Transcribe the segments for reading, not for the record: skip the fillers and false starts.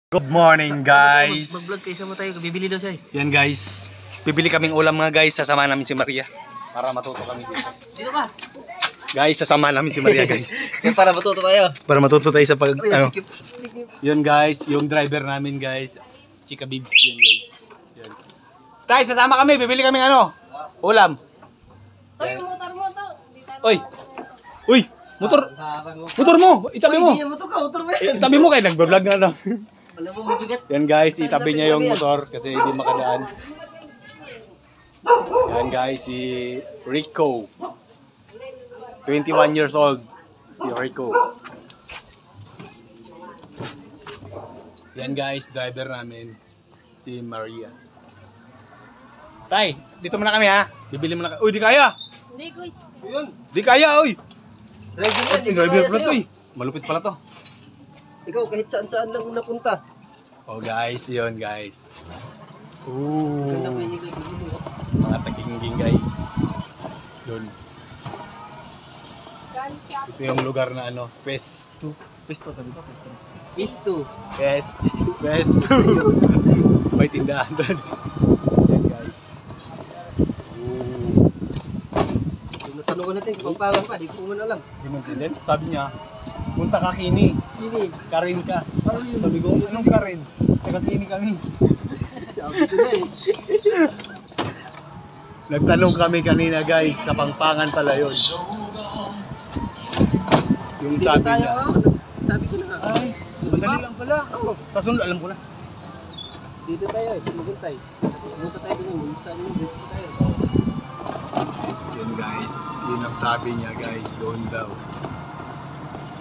Good morning guys. Mag-vlog kayo sa tayo, bibili daw siya eh. Yan guys. Bibili kaming ulam mga guys, sasama namin si Maria para matuto kami dito. Dito ka. Guys, sasama namin si Maria guys. Para matuto tayo. Para matuto tayo sa pag ano. Sikip. Yun guys, yung driver namin guys. Chika Bibs yan guys. Yan. Tay, sasama kami, bibili kaming ano? Ulam. Oy, motor. Oy. Uy, motor. Motor mo, itabi mo. Motor mo. Itabi mo kay nagba-vlog na daw. Alam mo, mabigat. Yan guys, itabi niya yung motor kasi hindi makadaan. Yan guys, si Rico. 21 years old. Si Rico. Yan guys, driver namin. Si Maria. Tay, dito muna kami ha. Bibili muna kami. Uy, di kaya. Hindi, guys. Di kaya, uy. Driver Driver pala to eh. Malupit pala to. Ikaw, kahit saan-saan lang napunta. Oh guys, yun guys. Ooh. Mga tagingging guys. Yun. Ito yung lugar na ano, Pesto. Pesto tabi ba? Pesto. Pesto. May tindahan doon. Yan guys. Ooh. Natanong ko natin, kung pangalan pa, di ko man alam. Hindi mo din. Sabi niya, punta ka Kini. Kini. Karin ka. Sabi ko, anong Karin? Taga Kini kami. Sabi ko na eh. Nagtanong kami kanina guys, Kapampangan pala yun. Yung Dito sabi tayo, niya. sabi ko na nga. Ay, madali lang pala. Sa sunod, alam ko na. Dito tayo eh, maguntay. Pumunta tayo dun, sabi mo, dito tayo. Yun guys, yun ang sabi niya guys, doon daw.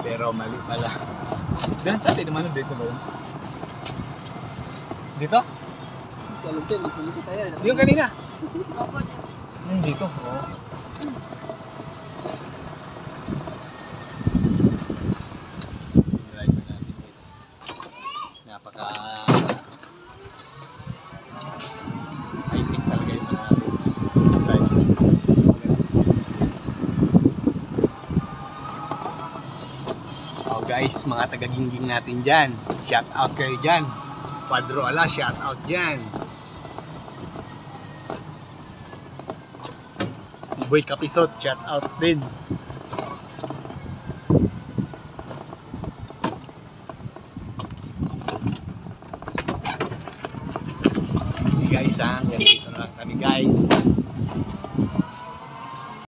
Pero mali pala. Diyan sa atin naman, dito ba yun? Dito? Alam ko, dito tayo. Yung kanina. Opo. Dito. Oo. Driver natin guys. Napaka high-tech talaga yung mga driver. Oh guys, mga taga-gingging natin dyan. Shout out kayo dyan. Padro Ala, shout out dyan. Si Boy Kapisot, shout out din. Hey guys ha, ganito na lang kami guys.